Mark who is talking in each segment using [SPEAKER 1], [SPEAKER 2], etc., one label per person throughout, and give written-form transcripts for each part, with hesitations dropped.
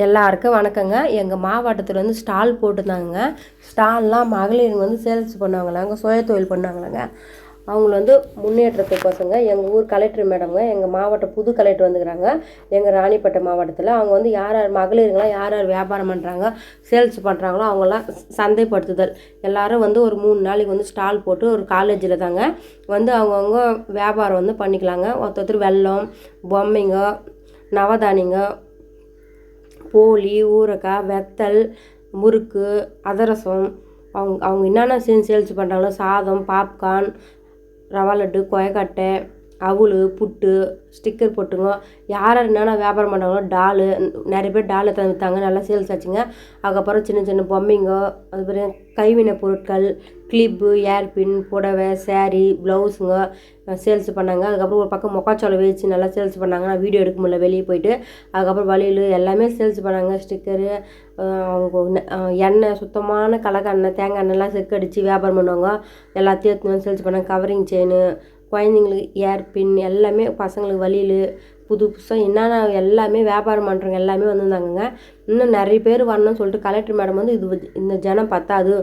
[SPEAKER 1] எல்லாருக்கும் வணக்கங்க. எங்கள் மாவட்டத்தில் வந்து ஸ்டால் போட்டுருந்தாங்க. ஸ்டால்லாம் மகளிருங்க வந்து சேல்ஸ் பண்ணுவாங்களாங்க, சுய தொழில் பண்ணுவாங்களாங்க. அவங்கள வந்து முன்னேற்றத்துக்கோசங்க எங்கள் ஊர் கலெக்டர் மேடம்ங்க, எங்கள் மாவட்ட புது கலெக்டர் வந்துக்கிறாங்க எங்கள் ராணிப்பேட்டை மாவட்டத்தில். அவங்க வந்து யார் யார் மகளிருங்களாம் யார் யார் வியாபாரம் பண்ணுறாங்க, சேல்ஸ் பண்ணுறாங்களோ அவங்களாம் சந்தைப்படுத்துதல் எல்லோரும் வந்து ஒரு 3 நாளைக்கு வந்து ஸ்டால் போட்டு ஒரு காலேஜில் தாங்க வந்து அவங்கவுங்க வியாபாரம் வந்து பண்ணிக்கலாங்க. ஒருத்தர் வெல்லம், பொம்மைங்க, நவதானியங்க, போளி, ஊறுகாய், வெத்தல், முறுக்கு, அதிரசம், அவங்க அவங்க என்னென்ன சேல்ஸ் பண்ணுறாங்களோ சாதம், பாப்கார்ன், ரவா லட்டு, கொயக்கட்டை, அவல், புட்டு, ஸ்டிக்கர் போட்டுங்க, யார் யார் என்னென்ன வியாபாரம் பண்ணுறாங்களோ டாலு, நிறைய பேர் டால் எடுத்து விற்றாங்க, நல்லா சேல்ஸ் ஆச்சுங்க. அதுக்கப்புறம் சின்ன சின்ன பொம்மைங்க, அதுக்கப்புறம் கைவினை பொருட்கள், கிளிப்பு, ஏர்பின், புடவை, சேரீ, ப்ளவுஸுங்க சேல்ஸ் பண்ணாங்க. அதுக்கப்புறம் ஒரு பக்கம் மொக்காச்சோளம் வச்சு நல்லா சேல்ஸ் பண்ணாங்க. நான் வீடியோ எடுக்க முடியல வெளியே போயிட்டு. அதுக்கப்புறம் வளையல் எல்லாமே சேல்ஸ் பண்ணாங்க. ஸ்டிக்கரு, அவங்க எண்ணெய், சுத்தமான கலக்கெண்ணெய், தேங்காய் எண்ணெய்லாம் செக்கடிச்சு வியாபாரம் பண்ணுவாங்க. எல்லாத்தையும் எடுத்துன்னு வந்து சேல்ஸ் பண்ணாங்க. கவரிங் செயினு, குழந்தைங்களுக்கு ஏர்பின், எல்லாமே பசங்களுக்கு வளையல், புது புதுசாக என்னென்ன எல்லாமே வியாபாரம் பண்ணுறவங்க எல்லாமே வந்திருந்தாங்கங்க. இன்னும் நிறைய பேர் வரணும்னு சொல்லிட்டு கலெக்டர் மேடம் வந்து இந்த ஜனம் பத்தாது,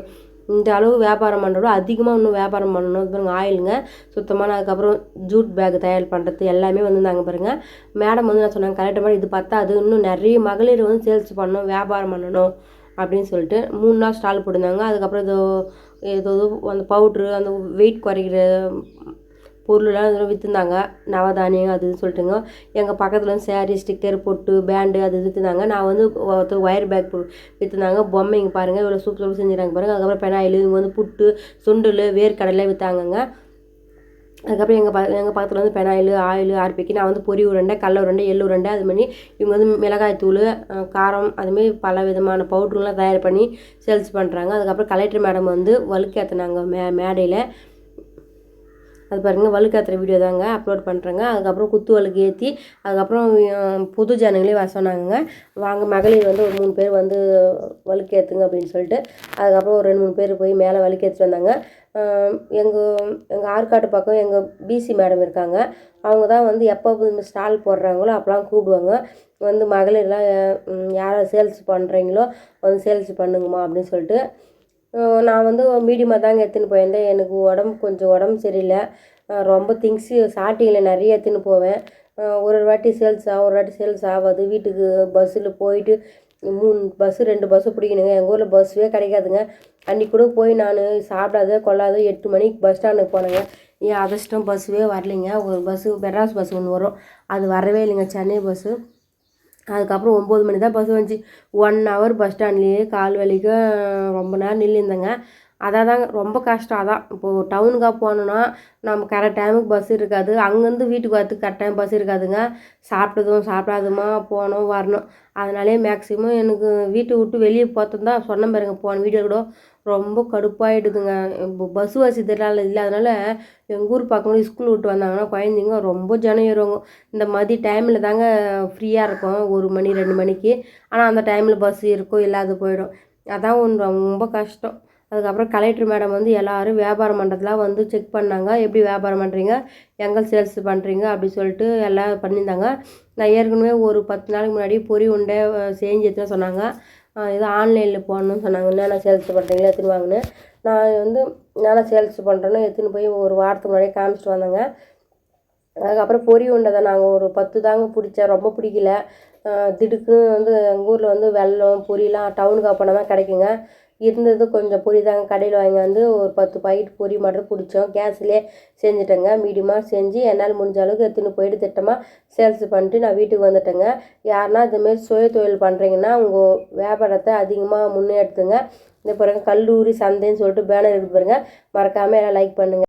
[SPEAKER 1] இந்த அளவு வியாபாரம் பண்ணுறோம், அதிகமாக இன்னும் வியாபாரம் பண்ணணும் பாருங்க. ஆயிலுங்க சுத்தமான, அதுக்கப்புறம் ஜூட் பேக் தயார் பண்ணுறது எல்லாமே வந்திருந்தாங்க பாருங்கள். மேடம் வந்து நான் சொன்னாங்க, கலெக்டர் மேடம் இது பத்தாது, இன்னும் நிறைய மகளிர் வந்து சேல்ஸ் பண்ணணும், வியாபாரம் பண்ணணும் அப்படின்னு சொல்லிட்டு 3 நாள் ஸ்டால் போட்டிருந்தாங்க. அதுக்கப்புறம் ஏதோ அந்த பவுட்ரு, அந்த வெயிட் குறைக்கிற பொருளெலாம் இதெல்லாம் விற்றுந்தாங்க. நவதானியம் அது இதுன்னு சொல்லிட்டுங்க. எங்கள் பக்கத்தில் வந்து சேரீ, ஸ்டிக்கர், பொட்டு, பேண்டு அது விற்றுந்தாங்க. நான் வந்து ஒருத்தர் ஒயர் பேக் விற்றுந்தாங்க. பொம்மைங்க பாருங்கள் இவ்வளோ சூப்பர் செஞ்சுறாங்க பாருங்கள். அதுக்கப்புறம் பெனாயில், இவங்க வந்து புட்டு, சுண்டல், வேர்க்கடலை விற்றாங்கங்க. அதுக்கப்புறம் எங்கள் பக்கத்தில் வந்து பெனாயில், ஆயில், ஆர்பிக்கு, நான் வந்து பொரி உருண்டை, கடல உருண்டை, எள்ளு உருண்டை, அதுமாரி இவங்க வந்து மிளகாய் தூள், காரம், அதுமாரி பல விதமான பவுட்ருலாம் தயார் பண்ணி சேல்ஸ் பண்ணுறாங்க. அதுக்கப்புறம் கலெக்டர் மேடம் வந்து வழுக்கேற்றினாங்க மேடையில். அது பாருங்கள், வழுக்காத்துற வீடியோ தாங்க அப்லோட் பண்ணுறேங்க. அதுக்கப்புறம் குத்து வழுக்கு ஏற்றி அதுக்கப்புறம் புது ஜனங்களே வர சொன்னாங்கங்க. வாங்க மகளிர் வந்து ஒரு 3 பேர் வந்து வழுக்கேற்றுங்க அப்படின்னு சொல்லிட்டு. அதுக்கப்புறம் ஒரு 2-3 பேர் போய் மேலே வழுக்கேற்றிட்டு வந்தாங்க. எங்கள் ஆற்காட்டு பக்கம் எங்கள் பிசி மேடம் இருக்காங்க. அவங்க தான் வந்து எப்போ இந்த ஸ்டால் போடுறாங்களோ அப்போலாம் கூப்பிடுவாங்க வந்து, மகளிர்லாம் யாரை சேல்ஸ் பண்ணுறீங்களோ வந்து சேல்ஸ் பண்ணுங்கம்மா அப்படின்னு சொல்லிட்டு. நான் வந்து மீடியமாக தாங்க எடுத்துன்னு போயிருந்தேன். எனக்கு கொஞ்சம் உடம்பு சரியில்லை. ரொம்ப திங்ஸு ஸ்டார்டிங்கில் நிறைய எடுத்துன்னு போவேன். ஒரு வாட்டி சேல்ஸ் ஆகும், ஒரு வாட்டி சேல்ஸ் ஆகாது. வீட்டுக்கு பஸ்ஸில் போயிட்டு 3 பஸ்ஸு 2 பஸ்ஸு பிடிக்கணுங்க. எங்கள் ஊரில் பஸ்ஸே கிடைக்காதுங்க. அன்றைக்கி கூட போய் நான் சாப்பிடாத கொள்ளாத 8 மணிக்கு பஸ் ஸ்டாண்டுக்கு போனேங்க. ஏன் அதிர்ஷ்டம் பஸ்ஸுவே வரலைங்க. ஒரு பஸ்ஸு மெட்ராஸ் பஸ் ஒன்று வரும், அது வரவே இல்லைங்க, சென்னை பஸ்ஸு. அதுக்கப்புறம் 9 மணி தான் பஸ் வந்துச்சு. 1 ஹவர் பஸ் ஸ்டாண்ட்லேயே கால் வலிக்கும் ரொம்ப நேரம் நின்றுருந்தேங்க. தாங்க ரொம்ப கஷ்டம். இப்போது டவுனுக்காக போனோன்னா நம்ம கரெக்ட் டைமுக்கு பஸ் இருக்காது. அங்கேருந்து வீட்டுக்கு வரத்துக்கு கரெக்ட் டைம் பஸ் இருக்காதுங்க. சாப்பிட்டதும் சாப்பிடாதுமா போகணும் வரணும். அதனாலே மேக்ஸிமம் எனக்கு வீட்டை விட்டு வெளியே போகிறது தான் சொன்ன பாருங்க, போன வீடியோ கூட ரொம்ப கடுப்பாகிடுதுங்க. இப்போ பஸ் வசதி இல்லாதனால எங்கள் ஊர் பக்கம் ஸ்கூல் விட்டு வந்தாங்கன்னா குழந்தைங்க ரொம்ப ஜனம் ஏறுவாங்க. இந்த மாதிரி டைமில் தாங்க ஃப்ரீயாக இருக்கும், 1 மணி 2 மணிக்கு. ஆனால் அந்த டைமில் பஸ் இருக்கும், இல்லாத போயிடும். அதான் ஒன்று ரொம்ப கஷ்டம். அதுக்கப்புறம் கலெக்டர் மேடம் வந்து எல்லோரும் வியாபாரம் பண்ணுறதுலாம் வந்து செக் பண்ணாங்க. எப்படி வியாபாரம் பண்ணுறீங்க, எங்கே சேல்ஸ் பண்ணுறீங்க அப்படி சொல்லிட்டு எல்லாம் பண்ணியிருந்தாங்க. நான் ஏற்கனவே ஒரு 10 நாளைக்கு முன்னாடி பொரி உருண்டை செஞ்சு எடுத்துன்னு சொன்னாங்க. ஏதோ ஆன்லைனில் போடணும்னு சொன்னாங்க. என்னென்ன சேல்ஸ் பண்ணுறீங்களா எடுத்துன்னு வாங்கினேன். நான் வந்து என்னென்ன சேல்ஸ் பண்ணுறேன்னு எடுத்துன்னு போய் ஒரு வாரத்துக்கு முன்னாடியே காமிச்சிட்டு வந்தேங்க. அதுக்கப்புறம் பொரி உருண்டை தான் நாங்கள் ஒரு 10 தாங்க பிடிச்சேன், ரொம்ப பிடிக்கல. திடுக்குன்னு வந்து எங்கள் ஊரில் வந்து வெல்லம் பொரியெலாம் டவுனுக்கு போனால் தான் கிடைக்குங்க. இருந்தது கொஞ்சம் பொரி தாங்க கடையில் வாங்கி வந்து ஒரு 10 பாக்கெட் பொரி மட்டும் பிடிச்சோம். கேஸ்லேயே செஞ்சுட்டேங்க. மீடியமாக செஞ்சு என்னால் முடிஞ்ச அளவுக்கு எடுத்துன்னு போயிட்டு திட்டமாக சேல்ஸ் பண்ணிட்டு நான் வீட்டுக்கு வந்துட்டேங்க. யாருன்னா இதுமாரி சுய தொழில் பண்ணுறீங்கன்னா உங்கள் வியாபாரத்தை அதிகமாக முன்னெடுத்துங்க. இந்த பாருங்கள், கல்லூரி சந்தைன்னு சொல்லிட்டு பேனர் இருக்குது பாருங்கள். மறக்காமல் எல்லாம் லைக் பண்ணுங்கள்.